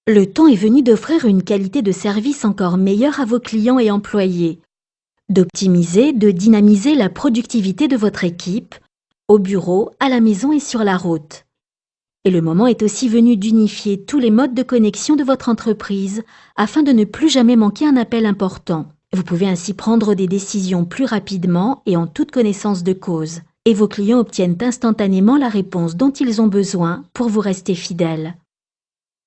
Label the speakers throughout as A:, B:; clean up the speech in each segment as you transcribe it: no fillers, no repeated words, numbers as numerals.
A: Le temps est venu d'offrir une qualité de service encore meilleure à vos clients et employés, d'optimiser, de dynamiser la productivité de votre équipe, au bureau, à la maison et sur la route. Et le moment est aussi venu d'unifier tous les modes de connexion de votre entreprise afin de ne plus jamais manquer un appel important. Vous pouvez ainsi prendre des décisions plus rapidement et en toute connaissance de cause. Et vos clients obtiennent instantanément la réponse dont ils ont besoin pour vous rester fidèles.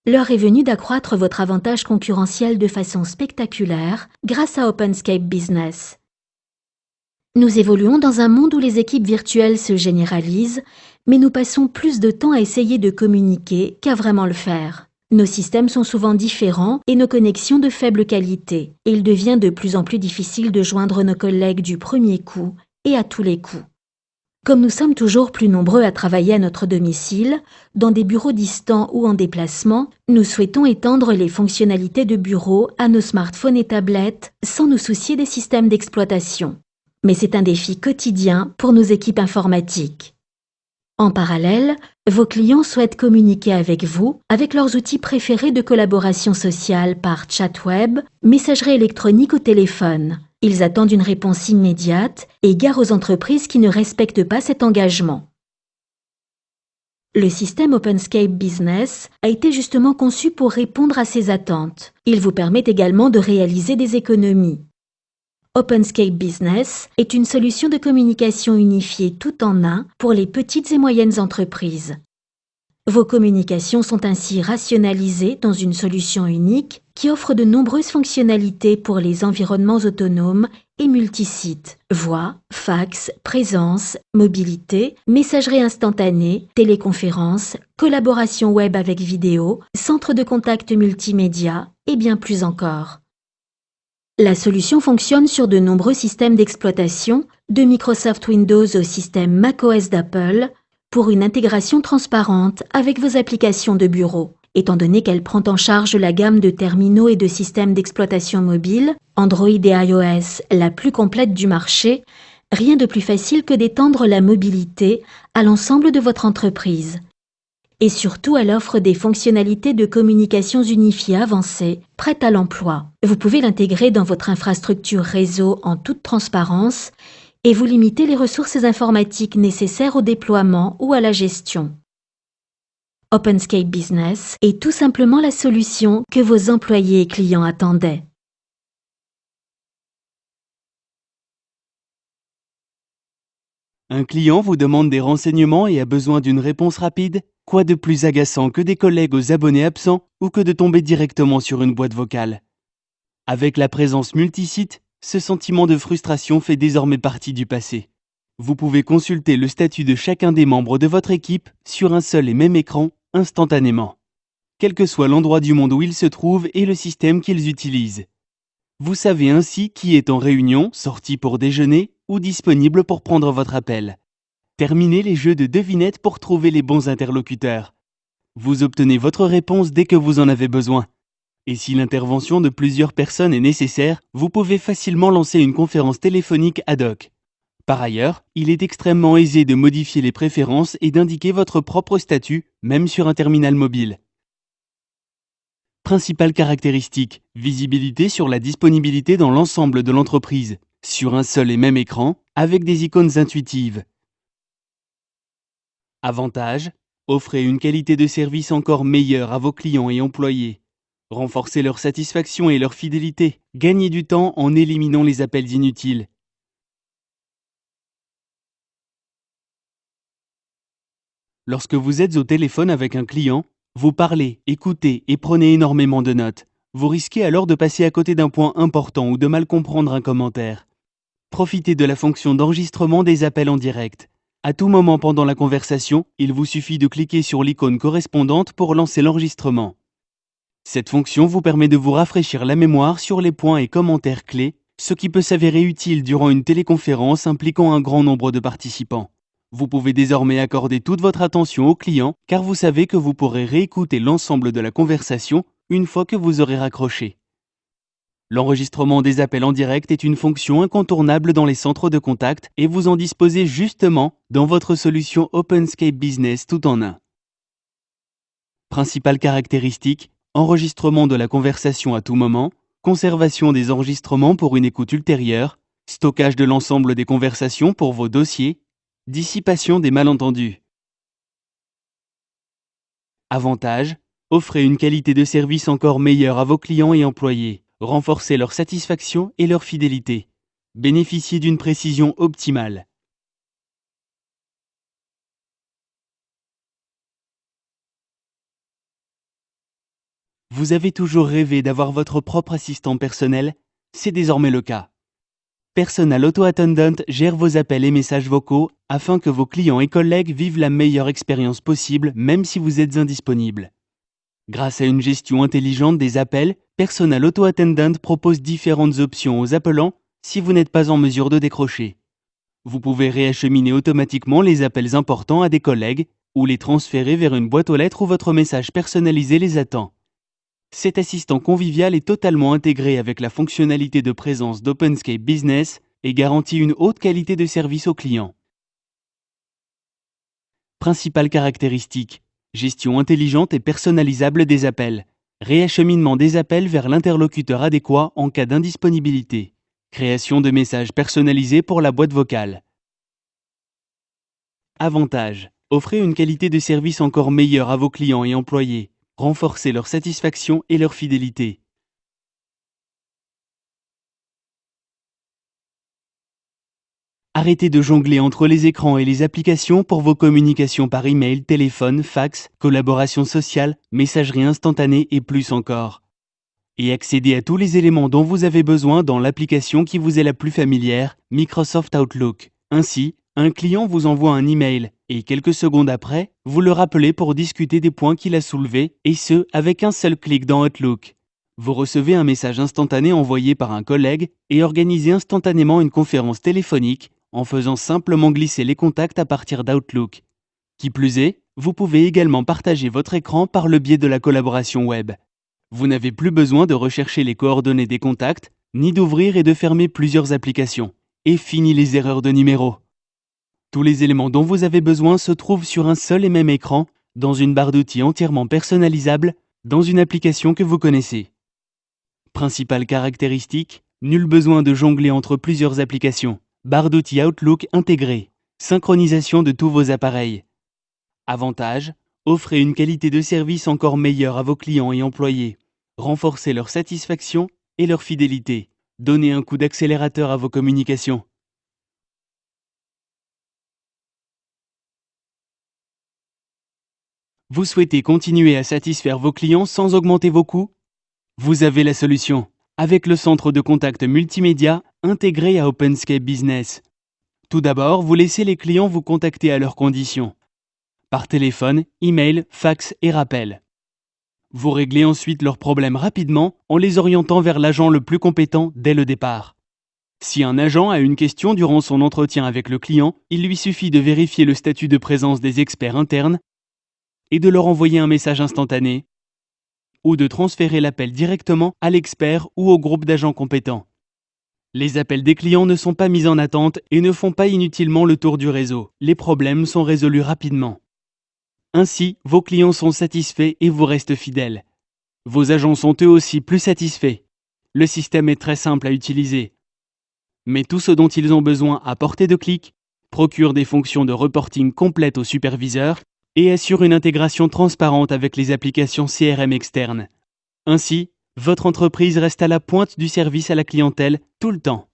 A: L'heure est venue d'accroître votre avantage concurrentiel de façon spectaculaire grâce à OpenScape Business. Nous évoluons dans un monde où les équipes virtuelles se généralisent, mais nous passons plus de temps à essayer de communiquer qu'à vraiment le faire. Nos systèmes sont souvent différents et nos connexions de faible qualité, et il devient de plus en plus difficile de joindre nos collègues du premier coup et à tous les coups. Comme nous sommes toujours plus nombreux à travailler à notre domicile, dans des bureaux distants ou en déplacement, nous souhaitons étendre les fonctionnalités de bureau à nos smartphones et tablettes sans nous soucier des systèmes d'exploitation. Mais c'est un défi quotidien pour nos équipes informatiques. En parallèle, vos clients souhaitent communiquer avec vous avec leurs outils préférés de collaboration sociale par chat web, messagerie électronique ou téléphone. Ils attendent une réponse immédiate et gare aux entreprises qui ne respectent pas cet engagement. Le système OpenScape Business a été justement conçu pour répondre à ces attentes. Il vous permet également de réaliser des économies. OpenScape Business est une solution de communication unifiée tout en un pour les petites et moyennes entreprises. Vos communications sont ainsi rationalisées dans une solution unique qui offre de nombreuses fonctionnalités pour les environnements autonomes et multisites, voix, fax, présence, mobilité, messagerie instantanée, téléconférence, collaboration web avec vidéo, centre de contact multimédia et bien plus encore. La solution fonctionne sur de nombreux systèmes d'exploitation, de Microsoft Windows au système macOS d'Apple, pour une intégration transparente avec vos applications de bureau. Étant donné qu'elle prend en charge la gamme de terminaux et de systèmes d'exploitation mobile, Android et iOS la plus complète du marché, rien de plus facile que d'étendre la mobilité à l'ensemble de votre entreprise. Et surtout, elle offre des fonctionnalités de communications unifiées avancées, prêtes à l'emploi. Vous pouvez l'intégrer dans votre infrastructure réseau en toute transparence et vous limitez les ressources informatiques nécessaires au déploiement ou à la gestion. OpenScape Business est tout simplement la solution que vos employés et clients attendaient.
B: Un client vous demande des renseignements et a besoin d'une réponse rapide? Quoi de plus agaçant que des collègues aux abonnés absents ou que de tomber directement sur une boîte vocale? Avec la présence multisite, ce sentiment de frustration fait désormais partie du passé. Vous pouvez consulter le statut de chacun des membres de votre équipe sur un seul et même écran, instantanément, quel que soit l'endroit du monde où ils se trouvent et le système qu'ils utilisent. Vous savez ainsi qui est en réunion, sorti pour déjeuner ou disponible pour prendre votre appel. Terminez les jeux de devinette pour trouver les bons interlocuteurs. Vous obtenez votre réponse dès que vous en avez besoin. Et si l'intervention de plusieurs personnes est nécessaire, vous pouvez facilement lancer une conférence téléphonique ad hoc. Par ailleurs, il est extrêmement aisé de modifier les préférences et d'indiquer votre propre statut, même sur un terminal mobile. Principales caractéristiques: visibilité sur la disponibilité dans l'ensemble de l'entreprise, sur un seul et même écran, avec des icônes intuitives. Avantages: offrez une qualité de service encore meilleure à vos clients et employés. Renforcez leur satisfaction et leur fidélité. Gagnez du temps en éliminant les appels inutiles. Lorsque vous êtes au téléphone avec un client, vous parlez, écoutez et prenez énormément de notes. Vous risquez alors de passer à côté d'un point important ou de mal comprendre un commentaire. Profitez de la fonction d'enregistrement des appels en direct. À tout moment pendant la conversation, il vous suffit de cliquer sur l'icône correspondante pour lancer l'enregistrement. Cette fonction vous permet de vous rafraîchir la mémoire sur les points et commentaires clés, ce qui peut s'avérer utile durant une téléconférence impliquant un grand nombre de participants. Vous pouvez désormais accorder toute votre attention au client car vous savez que vous pourrez réécouter l'ensemble de la conversation une fois que vous aurez raccroché. L'enregistrement des appels en direct est une fonction incontournable dans les centres de contact et vous en disposez justement dans votre solution OpenScape Business tout en un. Principales caractéristiques: enregistrement de la conversation à tout moment, conservation des enregistrements pour une écoute ultérieure, stockage de l'ensemble des conversations pour vos dossiers, dissipation des malentendus. Avantages: offrez une qualité de service encore meilleure à vos clients et employés, renforcez leur satisfaction et leur fidélité, bénéficiez d'une précision optimale. Vous avez toujours rêvé d'avoir votre propre assistant personnel? C'est désormais le cas. Personal Auto Attendant gère vos appels et messages vocaux afin que vos clients et collègues vivent la meilleure expérience possible même si vous êtes indisponible. Grâce à une gestion intelligente des appels, Personal Auto Attendant propose différentes options aux appelants si vous n'êtes pas en mesure de décrocher. Vous pouvez réacheminer automatiquement les appels importants à des collègues ou les transférer vers une boîte aux lettres où votre message personnalisé les attend. Cet assistant convivial est totalement intégré avec la fonctionnalité de présence d'OpenScape Business et garantit une haute qualité de service aux clients. Principales caractéristiques: gestion intelligente et personnalisable des appels, réacheminement des appels vers l'interlocuteur adéquat en cas d'indisponibilité, création de messages personnalisés pour la boîte vocale. Avantages: offrez une qualité de service encore meilleure à vos clients et employés, renforcez leur satisfaction et leur fidélité. Arrêtez de jongler entre les écrans et les applications pour vos communications par email, téléphone, fax, collaboration sociale, messagerie instantanée et plus encore. Et accédez à tous les éléments dont vous avez besoin dans l'application qui vous est la plus familière, Microsoft Outlook. Ainsi, un client vous envoie un email et quelques secondes après, vous le rappelez pour discuter des points qu'il a soulevés, et ce, avec un seul clic dans Outlook. Vous recevez un message instantané envoyé par un collègue et organisez instantanément une conférence téléphonique en faisant simplement glisser les contacts à partir d'Outlook. Qui plus est, vous pouvez également partager votre écran par le biais de la collaboration web. Vous n'avez plus besoin de rechercher les coordonnées des contacts, ni d'ouvrir et de fermer plusieurs applications. Et fini les erreurs de numéro. Tous les éléments dont vous avez besoin se trouvent sur un seul et même écran, dans une barre d'outils entièrement personnalisable, dans une application que vous connaissez. Principale caractéristique: nul besoin de jongler entre plusieurs applications. Barre d'outils Outlook intégrée. Synchronisation de tous vos appareils. Avantages: offrez une qualité de service encore meilleure à vos clients et employés. Renforcez leur satisfaction et leur fidélité. Donnez un coup d'accélérateur à vos communications. Vous souhaitez continuer à satisfaire vos clients sans augmenter vos coûts? Vous avez la solution, avec le centre de contact multimédia intégré à OpenScape Business. Tout d'abord, vous laissez les clients vous contacter à leurs conditions, par téléphone, email, fax et rappel. Vous réglez ensuite leurs problèmes rapidement en les orientant vers l'agent le plus compétent dès le départ. Si un agent a une question durant son entretien avec le client, il lui suffit de vérifier le statut de présence des experts internes et de leur envoyer un message instantané ou de transférer l'appel directement à l'expert ou au groupe d'agents compétents. Les appels des clients ne sont pas mis en attente et ne font pas inutilement le tour du réseau. Les problèmes sont résolus rapidement. Ainsi, vos clients sont satisfaits et vous restent fidèles. Vos agents sont eux aussi plus satisfaits. Le système est très simple à utiliser. Mais tout ce dont ils ont besoin à portée de clic, procure des fonctions de reporting complètes aux superviseurs et assure une intégration transparente avec les applications CRM externes. Ainsi, votre entreprise reste à la pointe du service à la clientèle tout le temps.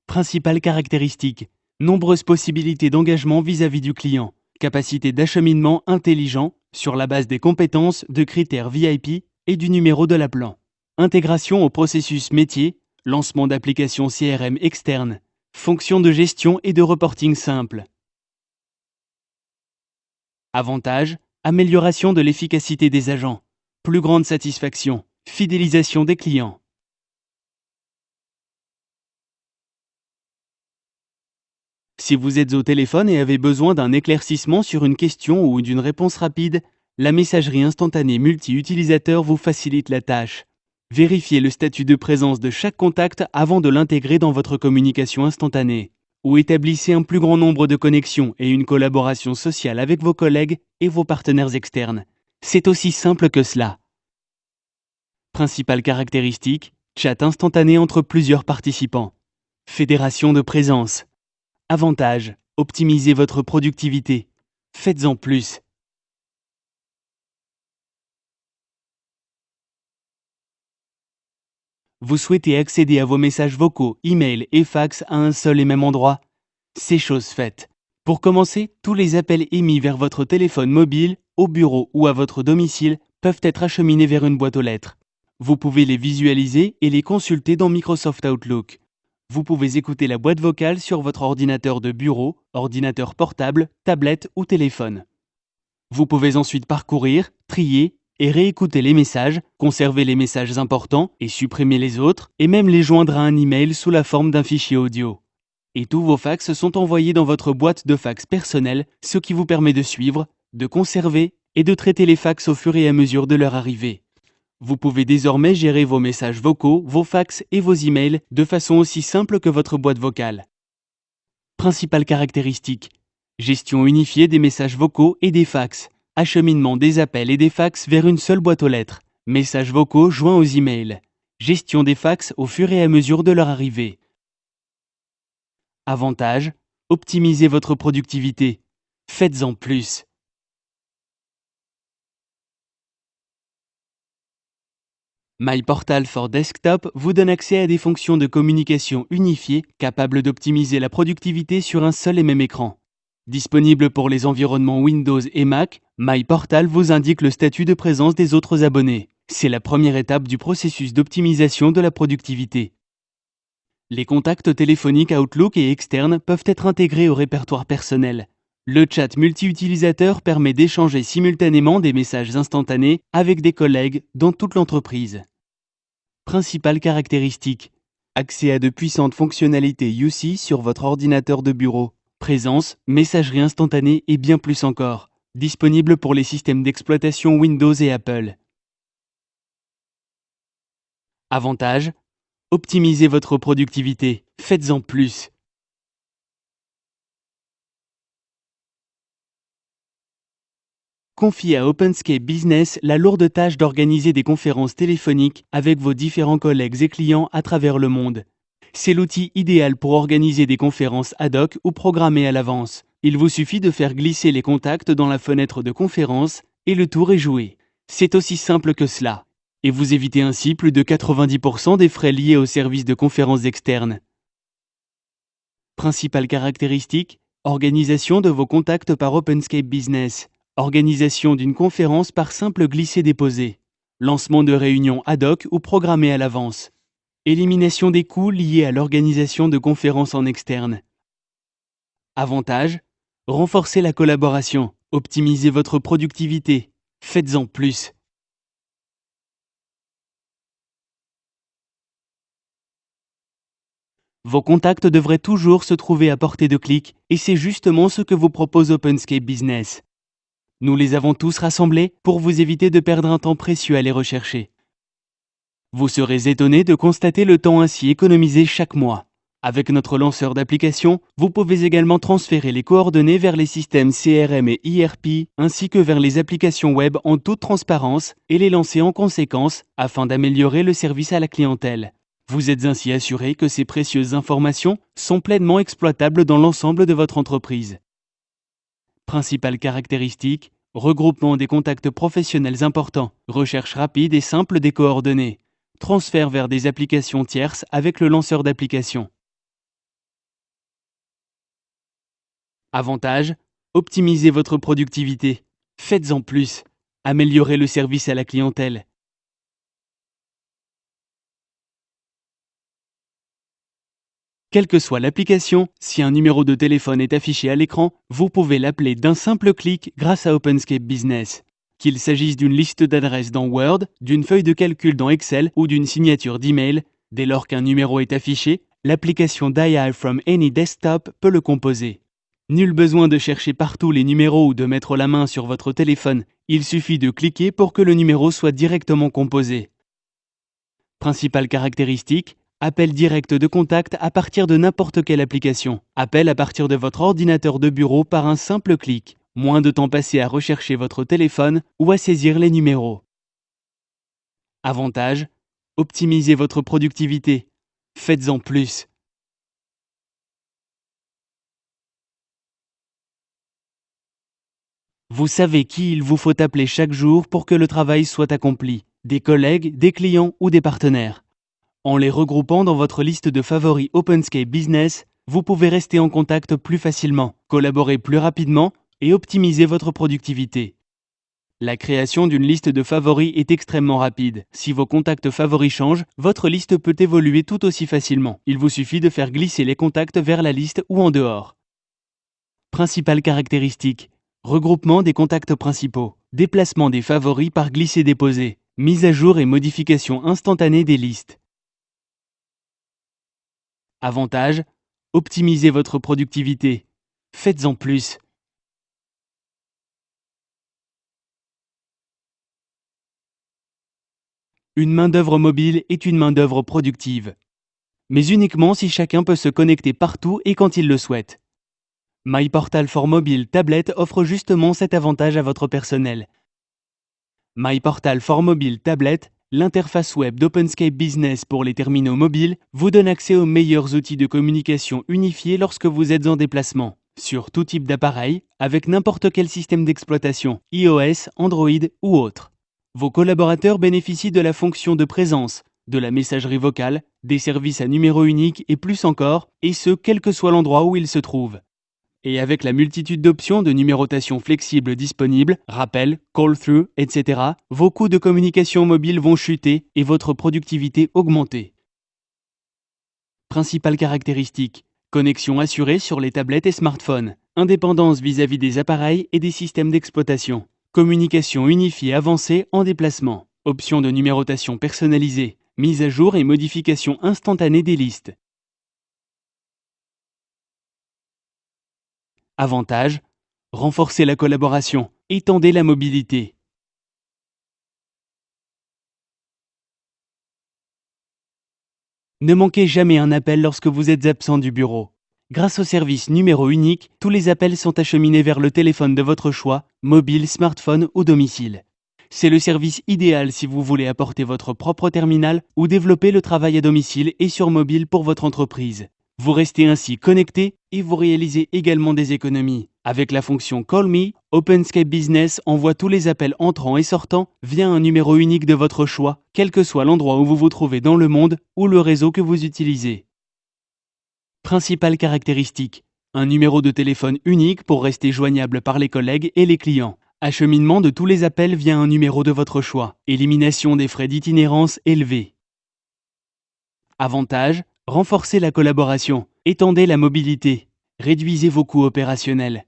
B: Principales caractéristiques: nombreuses possibilités d'engagement vis-à-vis du client, capacité d'acheminement intelligent sur la base des compétences, de critères VIP et du numéro de l'appelant. Intégration au processus métier, lancement d'applications CRM externes, fonctions de gestion et de reporting simples. Avantages: amélioration de l'efficacité des agents, plus grande satisfaction, fidélisation des clients. Si vous êtes au téléphone et avez besoin d'un éclaircissement sur une question ou d'une réponse rapide, La messagerie instantanée multi-utilisateur vous facilite la tâche. Vérifiez le statut de présence de chaque contact avant de l'intégrer dans votre communication instantanée. Ou établissez un plus grand nombre de connexions et une collaboration sociale avec vos collègues et vos partenaires externes. C'est aussi simple que cela. Principale caractéristique, chat instantané entre plusieurs participants. Fédération de présence. Avantage, optimisez votre productivité. Faites-en plus. Vous souhaitez accéder à vos messages vocaux, emails et fax à un seul et même endroit? C'est chose faite. Pour commencer, tous les appels émis vers votre téléphone mobile, au bureau ou à votre domicile peuvent être acheminés vers une boîte aux lettres. Vous pouvez les visualiser et les consulter dans Microsoft Outlook. Vous pouvez écouter la boîte vocale sur votre ordinateur de bureau, ordinateur portable, tablette ou téléphone. Vous pouvez ensuite parcourir, trier et réécouter les messages, conserver les messages importants et supprimer les autres, et même les joindre à un email sous la forme d'un fichier audio. Et tous vos fax sont envoyés dans votre boîte de fax personnelle, ce qui vous permet de suivre, de conserver et de traiter les fax au fur et à mesure de leur arrivée. Vous pouvez désormais gérer vos messages vocaux, vos fax et vos emails de façon aussi simple que votre boîte vocale. Principale caractéristique, gestion unifiée des messages vocaux et des fax, acheminement des appels et des fax vers une seule boîte aux lettres, messages vocaux joints aux emails, gestion des fax au fur et à mesure de leur arrivée. Avantage, optimisez votre productivité. Faites-en plus. MyPortal for Desktop vous donne accès à des fonctions de communication unifiées capables d'optimiser la productivité sur un seul et même écran. Disponible pour les environnements Windows et Mac, MyPortal vous indique le statut de présence des autres abonnés. C'est la première étape du processus d'optimisation de la productivité. Les contacts téléphoniques Outlook et externes peuvent être intégrés au répertoire personnel. Le chat multi-utilisateur permet d'échanger simultanément des messages instantanés avec des collègues dans toute l'entreprise. Principales caractéristiques. Accès à de puissantes fonctionnalités UC sur votre ordinateur de bureau. Présence, messagerie instantanée et bien plus encore. Disponible pour les systèmes d'exploitation Windows et Apple. Avantage. Optimisez votre productivité. Faites-en plus. Confiez à OpenScape Business la lourde tâche d'organiser des conférences téléphoniques avec vos différents collègues et clients à travers le monde. C'est l'outil idéal pour organiser des conférences ad hoc ou programmées à l'avance. Il vous suffit de faire glisser les contacts dans la fenêtre de conférence et le tour est joué. C'est aussi simple que cela. Et vous évitez ainsi plus de 90% des frais liés aux services de conférences externes. Principale caractéristique, organisation de vos contacts par OpenScape Business. Organisation d'une conférence par simple glisser-déposer. Lancement de réunions ad hoc ou programmées à l'avance. Élimination des coûts liés à l'organisation de conférences en externe. Avantage, renforcez la collaboration, optimisez votre productivité. Faites-en plus. Vos contacts devraient toujours se trouver à portée de clic et c'est justement ce que vous propose OpenScape Business. Nous les avons tous rassemblés pour vous éviter de perdre un temps précieux à les rechercher. Vous serez étonné de constater le temps ainsi économisé chaque mois. Avec notre lanceur d'application, vous pouvez également transférer les coordonnées vers les systèmes CRM et ERP ainsi que vers les applications web en toute transparence et les lancer en conséquence afin d'améliorer le service à la clientèle. Vous êtes ainsi assuré que ces précieuses informations sont pleinement exploitables dans l'ensemble de votre entreprise. Principales caractéristiques, regroupement des contacts professionnels importants, recherche rapide et simple des coordonnées, transfert vers des applications tierces avec le lanceur d'application. Avantage, optimisez votre productivité. Faites-en plus. Améliorez le service à la clientèle. Quelle que soit l'application, si un numéro de téléphone est affiché à l'écran, vous pouvez l'appeler d'un simple clic grâce à OpenScape Business. Qu'il s'agisse d'une liste d'adresses dans Word, d'une feuille de calcul dans Excel ou d'une signature d'email, dès lors qu'un numéro est affiché, l'application Dial from any desktop peut le composer. Nul besoin de chercher partout les numéros ou de mettre la main sur votre téléphone. Il suffit de cliquer pour que le numéro soit directement composé. Principale caractéristique, appel direct de contact à partir de n'importe quelle application. Appel à partir de votre ordinateur de bureau par un simple clic. Moins de temps passé à rechercher votre téléphone ou à saisir les numéros. Avantage, optimisez votre productivité. Faites-en plus. Vous savez qui il vous faut appeler chaque jour pour que le travail soit accompli. Des collègues, des clients ou des partenaires. En les regroupant dans votre liste de favoris OpenScape Business, vous pouvez rester en contact plus facilement, collaborer plus rapidement et optimiser votre productivité. La création d'une liste de favoris est extrêmement rapide. Si vos contacts favoris changent, votre liste peut évoluer tout aussi facilement. Il vous suffit de faire glisser les contacts vers la liste ou en dehors. Principales caractéristiques. Regroupement des contacts principaux. Déplacement des favoris par glisser-déposer. Mise à jour et modification instantanée des listes. Avantage, optimisez votre productivité. Faites-en plus. Une main-d'œuvre mobile est une main-d'œuvre productive. Mais uniquement si chacun peut se connecter partout et quand il le souhaite. MyPortal for Mobile Tablet offre justement cet avantage à votre personnel. MyPortal for Mobile Tablet, l'interface web d'OpenScape Business pour les terminaux mobiles, vous donne accès aux meilleurs outils de communication unifiés lorsque vous êtes en déplacement, sur tout type d'appareil, avec n'importe quel système d'exploitation, iOS, Android ou autre. Vos collaborateurs bénéficient de la fonction de présence, de la messagerie vocale, des services à numéro unique et plus encore, et ce, quel que soit l'endroit où ils se trouvent. Et avec la multitude d'options de numérotation flexible disponibles, rappel, call-through, etc., vos coûts de communication mobile vont chuter et votre productivité augmenter. Principales caractéristiques. Connexion assurée sur les tablettes et smartphones. Indépendance vis-à-vis des appareils et des systèmes d'exploitation. Communication unifiée avancée en déplacement. Option de numérotation personnalisée. Mise à jour et modification instantanée des listes. Avantage, renforcez la collaboration, étendez la mobilité. Ne manquez jamais un appel lorsque vous êtes absent du bureau. Grâce au service numéro unique, tous les appels sont acheminés vers le téléphone de votre choix, mobile, smartphone ou domicile. C'est le service idéal si vous voulez apporter votre propre terminal ou développer le travail à domicile et sur mobile pour votre entreprise. Vous restez ainsi connecté et vous réalisez également des économies. Avec la fonction Call Me, OpenScape Business envoie tous les appels entrants et sortants via un numéro unique de votre choix, quel que soit l'endroit où vous vous trouvez dans le monde ou le réseau que vous utilisez. Principales caractéristiques. Un numéro de téléphone unique pour rester joignable par les collègues et les clients. Acheminement de tous les appels via un numéro de votre choix. Élimination des frais d'itinérance élevés. Avantage, renforcez la collaboration, étendez la mobilité, réduisez vos coûts opérationnels.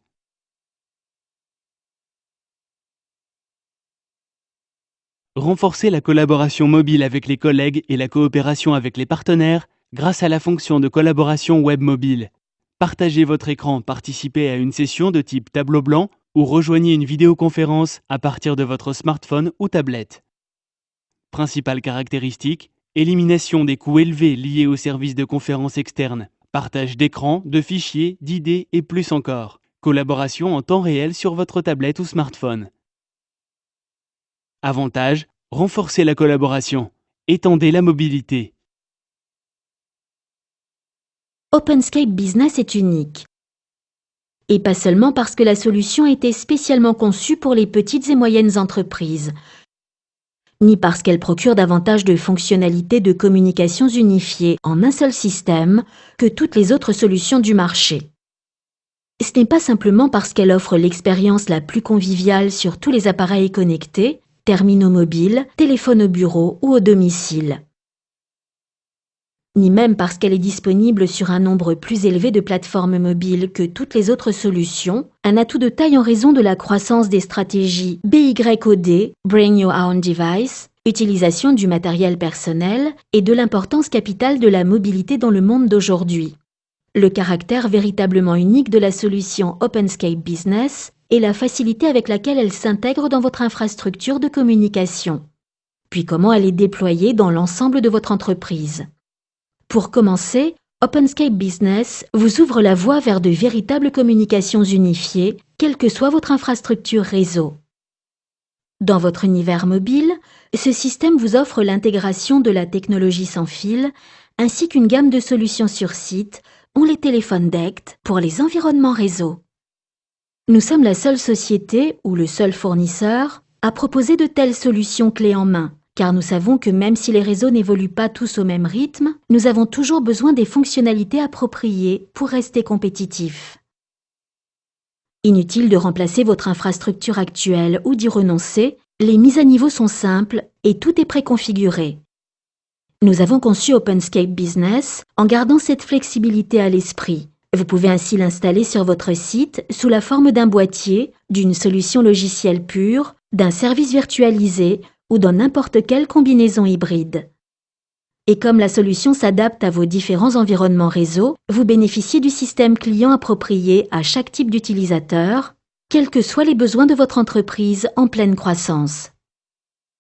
B: Renforcez la collaboration mobile avec les collègues et la coopération avec les partenaires grâce à la fonction de collaboration web mobile. Partagez votre écran, participez à une session de type tableau blanc ou rejoignez une vidéoconférence à partir de votre smartphone ou tablette. Principales caractéristiques, élimination des coûts élevés liés aux services de conférence externes, partage d'écran, de fichiers, d'idées et plus encore. Collaboration en temps réel sur votre tablette ou smartphone. Avantage, renforcez la collaboration, étendez la mobilité.
A: OpenScape Business est unique. Et pas seulement parce que la solution a été spécialement conçue pour les petites et moyennes entreprises, ni parce qu'elle procure davantage de fonctionnalités de communications unifiées en un seul système que toutes les autres solutions du marché. Ce n'est pas simplement parce qu'elle offre l'expérience la plus conviviale sur tous les appareils connectés, terminaux mobiles, téléphones au bureau ou au domicile. Ni même parce qu'elle est disponible sur un nombre plus élevé de plateformes mobiles que toutes les autres solutions, un atout de taille en raison de la croissance des stratégies BYOD, Bring Your Own Device, utilisation du matériel personnel et de l'importance capitale de la mobilité dans le monde d'aujourd'hui. le caractère véritablement unique de la solution OpenScape Business et la facilité avec laquelle elle s'intègre dans votre infrastructure de communication, puis comment elle est déployée dans l'ensemble de votre entreprise. Pour commencer, OpenScape Business vous ouvre la voie vers de véritables communications unifiées, quelle que soit votre infrastructure réseau. Dans votre univers mobile, ce système vous offre l'intégration de la technologie sans fil, ainsi qu'une gamme de solutions sur site, ou les téléphones DECT pour les environnements réseau. Nous sommes la seule société ou le seul fournisseur à proposer de telles solutions clés en main, car nous savons que même si les réseaux n'évoluent pas tous au même rythme, nous avons toujours besoin des fonctionnalités appropriées pour rester compétitifs. Inutile de remplacer votre infrastructure actuelle ou d'y renoncer, les mises à niveau sont simples et tout est préconfiguré. Nous avons conçu OpenScape Business en gardant cette flexibilité à l'esprit. Vous pouvez ainsi l'installer sur votre site sous la forme d'un boîtier, d'une solution logicielle pure, d'un service virtualisé ou dans n'importe quelle combinaison hybride. Et comme la solution s'adapte à vos différents environnements réseau, vous bénéficiez du système client approprié à chaque type d'utilisateur, quels que soient les besoins de votre entreprise en pleine croissance.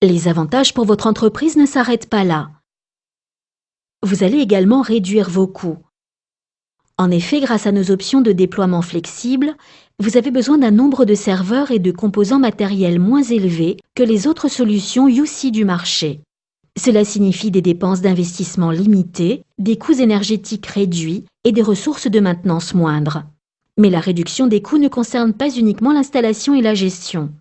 A: Les avantages pour votre entreprise ne s'arrêtent pas là. Vous allez également réduire vos coûts. En effet, grâce à nos options de déploiement flexibles, vous avez besoin d'un nombre de serveurs et de composants matériels moins élevé que les autres solutions UC du marché. Cela signifie des dépenses d'investissement limitées, des coûts énergétiques réduits et des ressources de maintenance moindres. Mais la réduction des coûts ne concerne pas uniquement l'installation et la gestion.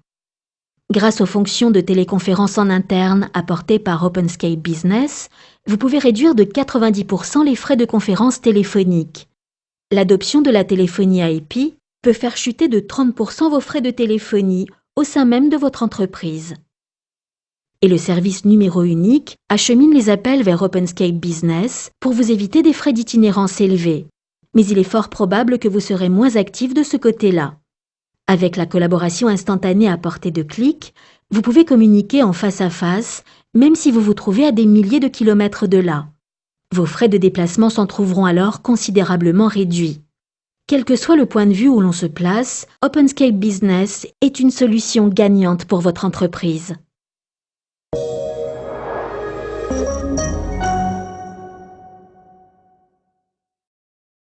A: Grâce aux fonctions de téléconférence en interne apportées par OpenScape Business, vous pouvez réduire de 90% les frais de conférence téléphonique. L'adoption de la téléphonie IP peut faire chuter de 30% vos frais de téléphonie au sein même de votre entreprise. Et le service numéro unique achemine les appels vers OpenScape Business pour vous éviter des frais d'itinérance élevés. Mais il est fort probable que vous serez moins actif de ce côté-là. Avec la collaboration instantanée à portée de clic, vous pouvez communiquer en face à face, même si vous vous trouvez à des milliers de kilomètres de là. Vos frais de déplacement s'en trouveront alors considérablement réduits. Quel que soit le point de vue où l'on se place, OpenScape Business est une solution gagnante pour votre entreprise.